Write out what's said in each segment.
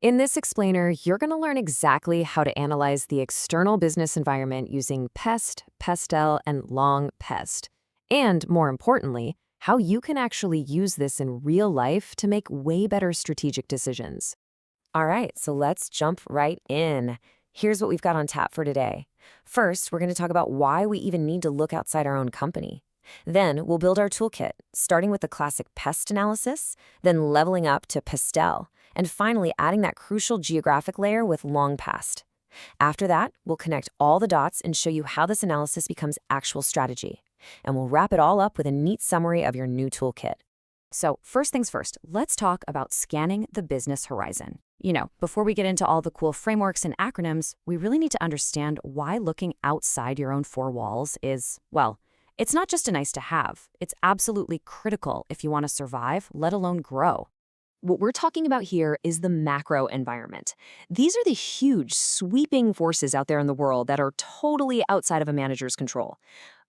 In this explainer, you're going to learn exactly how to analyze the external business environment using PEST, PESTEL, and LoNGPEST. And more importantly, how you can actually use this in real life to make way better strategic decisions. All right, so let's jump right in. Here's what we've got on tap for today. First, we're going to talk about why we even need to look outside our own company. Then we'll build our toolkit, starting with the classic PEST analysis, then leveling up to PESTEL, and finally adding that crucial geographic layer with LoNGPEST. After that, we'll connect all the dots and show you how this analysis becomes actual strategy. And we'll wrap it all up with a neat summary of your new toolkit. So first things first, let's talk about scanning the business horizon. Before we get into all the cool frameworks and acronyms, we really need to understand why looking outside your own four walls is, well, it's not just a nice to have. It's absolutely critical if you want to survive, let alone grow. What we're talking about here is the macro environment. These are the huge, sweeping forces out there in the world that are totally outside of a manager's control.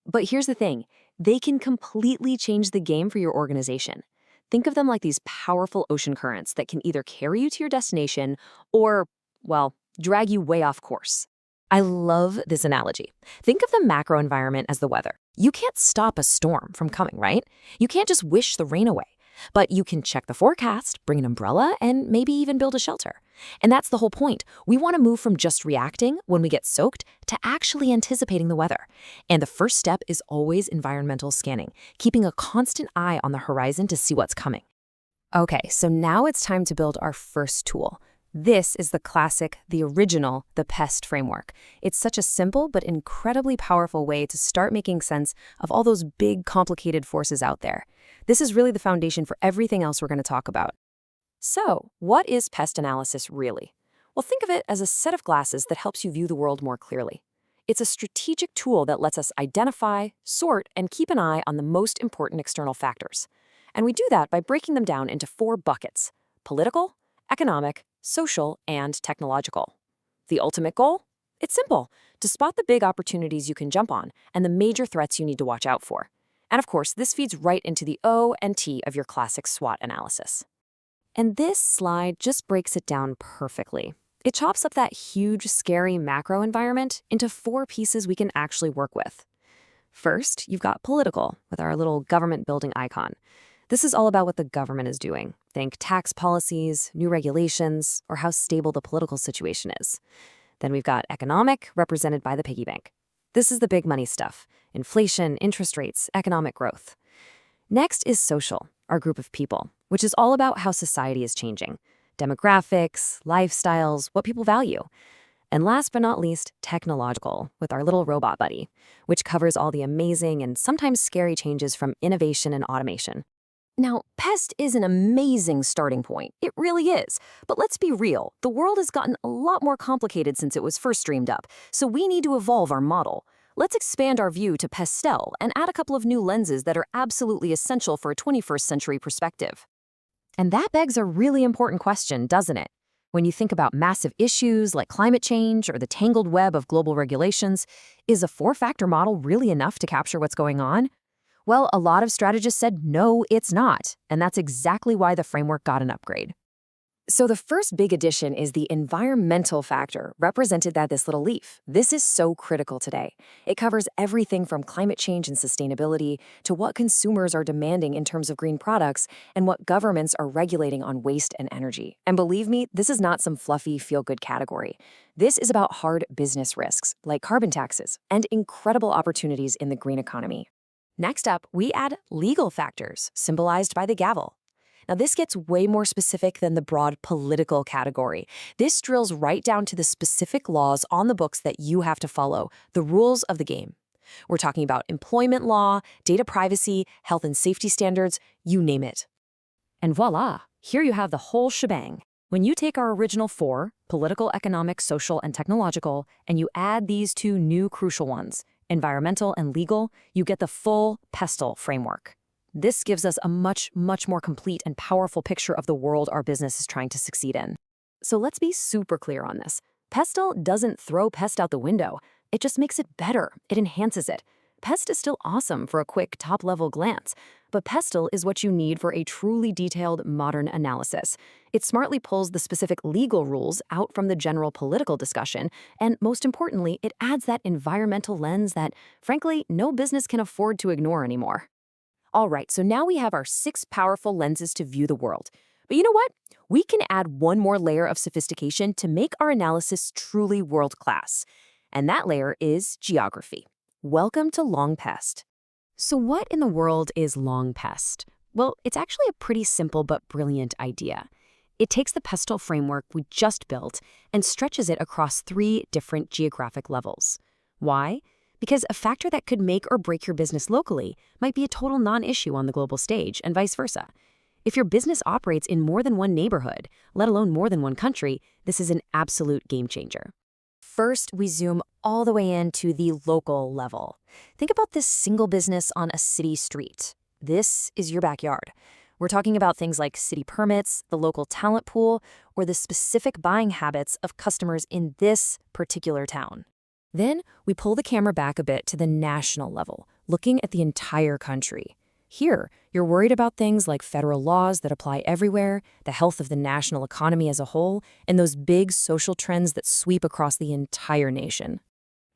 But here's the thing, they can completely change the game for your organization. Think of them like these powerful ocean currents that can either carry you to your destination or, well, drag you way off course. I love this analogy. Think of the macro environment as the weather. You can't stop a storm from coming, right? You can't just wish the rain away. But you can check the forecast, bring an umbrella, and maybe even build a shelter. And that's the whole point. We want to move from just reacting when we get soaked to actually anticipating the weather. And the first step is always environmental scanning, keeping a constant eye on the horizon to see what's coming. Okay, so now it's time to build our first tool. This is the classic, the original, the PEST framework. It's such a simple but incredibly powerful way to start making sense of all those big, complicated forces out there. This is really the foundation for everything else we're going to talk about. So, what is PEST analysis really? Well, think of it as a set of glasses that helps you view the world more clearly. It's a strategic tool that lets us identify, sort, and keep an eye on the most important external factors. And we do that by breaking them down into 4 buckets: political, economic, social, and technological. The ultimate goal? It's simple, to spot the big opportunities you can jump on and the major threats you need to watch out for. And of course, this feeds right into the O and T of your classic SWOT analysis. And this slide just breaks it down perfectly. It chops up that huge, scary macro environment into 4 pieces we can actually work with. First, you've got political, with our little government building icon. This is all about what the government is doing. Think tax policies, new regulations, or how stable the political situation is. Then we've got economic, represented by the piggy bank. This is the big money stuff: inflation, interest rates, economic growth. Next is social, our group of people, which is all about how society is changing. Demographics, lifestyles, what people value. And last but not least, technological, with our little robot buddy, which covers all the amazing and sometimes scary changes from innovation and automation. Now, PEST is an amazing starting point. It really is. But let's be real, the world has gotten a lot more complicated since it was first dreamed up, so we need to evolve our model. Let's expand our view to PESTEL and add a couple of new lenses that are absolutely essential for a 21st century perspective. And that begs a really important question, doesn't it? When you think about massive issues like climate change or the tangled web of global regulations, is a 4-factor model really enough to capture what's going on? Well, a lot of strategists said no, it's not, and that's exactly why the framework got an upgrade. So the first big addition is the environmental factor, represented by this little leaf. This is so critical today. It covers everything from climate change and sustainability to what consumers are demanding in terms of green products and what governments are regulating on waste and energy. And believe me, this is not some fluffy, feel-good category. This is about hard business risks, like carbon taxes, and incredible opportunities in the green economy. Next up, we add legal factors, symbolized by the gavel. Now, this gets way more specific than the broad political category. This drills right down to the specific laws on the books that you have to follow, the rules of the game. We're talking about employment law, data privacy, health and safety standards, you name it. And voila, here you have the whole shebang. When you take our original 4, political, economic, social, and technological, and you add these 2 new crucial ones, environmental and legal, you get the full PESTEL framework. This gives us a much more complete and powerful picture of the world our business is trying to succeed in. So let's be super clear on this. PESTEL doesn't throw PEST out the window. It just makes it better. It enhances it. PEST is still awesome for a quick top-level glance, but PESTEL is what you need for a truly detailed modern analysis. It smartly pulls the specific legal rules out from the general political discussion, and most importantly, it adds that environmental lens that, frankly, no business can afford to ignore anymore. All right, so now we have our 6 powerful lenses to view the world. But you know what? We can add one more layer of sophistication to make our analysis truly world-class. And that layer is geography. Welcome to LoNGPEST. So what in the world is LoNGPEST? Well, it's actually a pretty simple but brilliant idea. It takes the PESTEL framework we just built and stretches it across 3 different geographic levels. Why? Because a factor that could make or break your business locally might be a total non-issue on the global stage, and vice versa. If your business operates in more than one neighborhood, let alone more than one country, this is an absolute game changer. First, we zoom all the way into the local level. Think about this single business on a city street. This is your backyard. We're talking about things like city permits, the local talent pool, or the specific buying habits of customers in this particular town. Then we pull the camera back a bit to the national level, looking at the entire country. Here, you're worried about things like federal laws that apply everywhere, the health of the national economy as a whole, and those big social trends that sweep across the entire nation.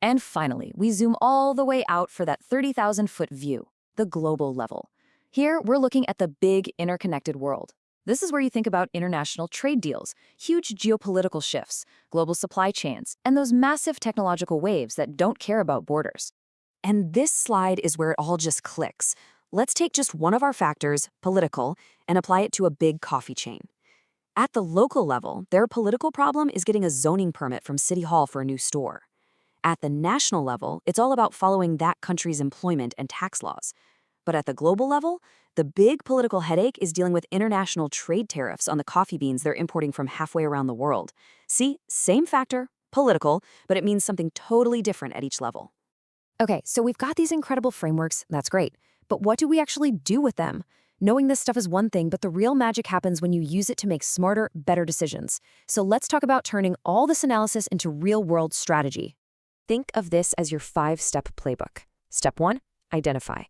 And finally, we zoom all the way out for that 30,000-foot view, the global level. Here, we're looking at the big interconnected world. This is where you think about international trade deals, huge geopolitical shifts, global supply chains, and those massive technological waves that don't care about borders. And this slide is where it all just clicks. Let's take just one of our factors, political, and apply it to a big coffee chain. At the local level, their political problem is getting a zoning permit from City Hall for a new store. At the national level, it's all about following that country's employment and tax laws. But at the global level, the big political headache is dealing with international trade tariffs on the coffee beans they're importing from halfway around the world. See, same factor, political, but it means something totally different at each level. Okay, so we've got these incredible frameworks, that's great. But what do we actually do with them? Knowing this stuff is one thing, but the real magic happens when you use it to make smarter, better decisions. So let's talk about turning all this analysis into real-world strategy. Think of this as your 5-step playbook. Step 1, identify.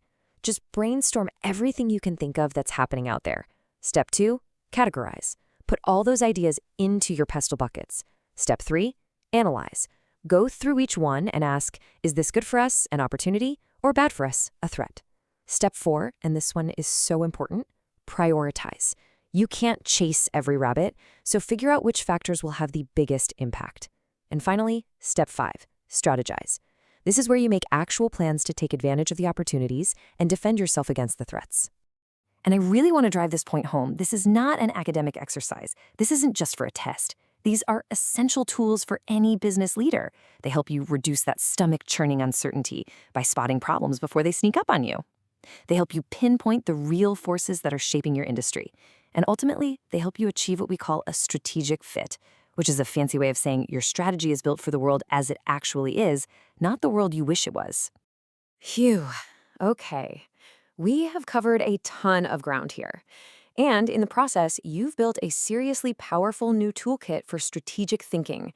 Just brainstorm everything you can think of that's happening out there. Step 2, categorize. Put all those ideas into your PESTEL buckets. Step 3, analyze. Go through each one and ask, is this good for us, an opportunity, or bad for us, a threat? Step 4, and this one is so important, prioritize. You can't chase every rabbit, so figure out which factors will have the biggest impact. And finally, step 5, strategize. This is where you make actual plans to take advantage of the opportunities and defend yourself against the threats. And I really want to drive this point home. This is not an academic exercise. This isn't just for a test. These are essential tools for any business leader. They help you reduce that stomach-churning uncertainty by spotting problems before they sneak up on you. They help you pinpoint the real forces that are shaping your industry. And ultimately, they help you achieve what we call a strategic fit, which is a fancy way of saying your strategy is built for the world as it actually is, not the world you wish it was. Phew. Okay. We have covered a ton of ground here. And in the process, you've built a seriously powerful new toolkit for strategic thinking.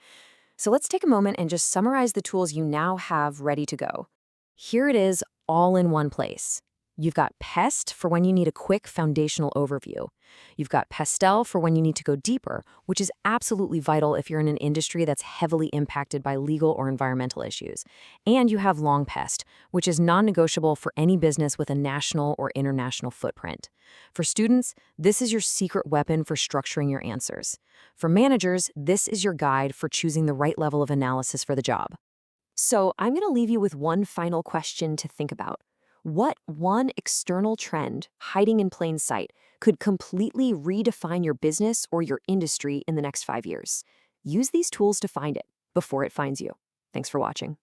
So let's take a moment and just summarize the tools you now have ready to go. Here it is, all in one place. You've got PEST for when you need a quick foundational overview. You've got PESTEL for when you need to go deeper, which is absolutely vital if you're in an industry that's heavily impacted by legal or environmental issues. And you have LoNGPEST, which is non-negotiable for any business with a national or international footprint. For students, this is your secret weapon for structuring your answers. For managers, this is your guide for choosing the right level of analysis for the job. So I'm going to leave you with one final question to think about. What one external trend hiding in plain sight could completely redefine your business or your industry in the next 5 years? Use these tools to find it before it finds you. Thanks for watching.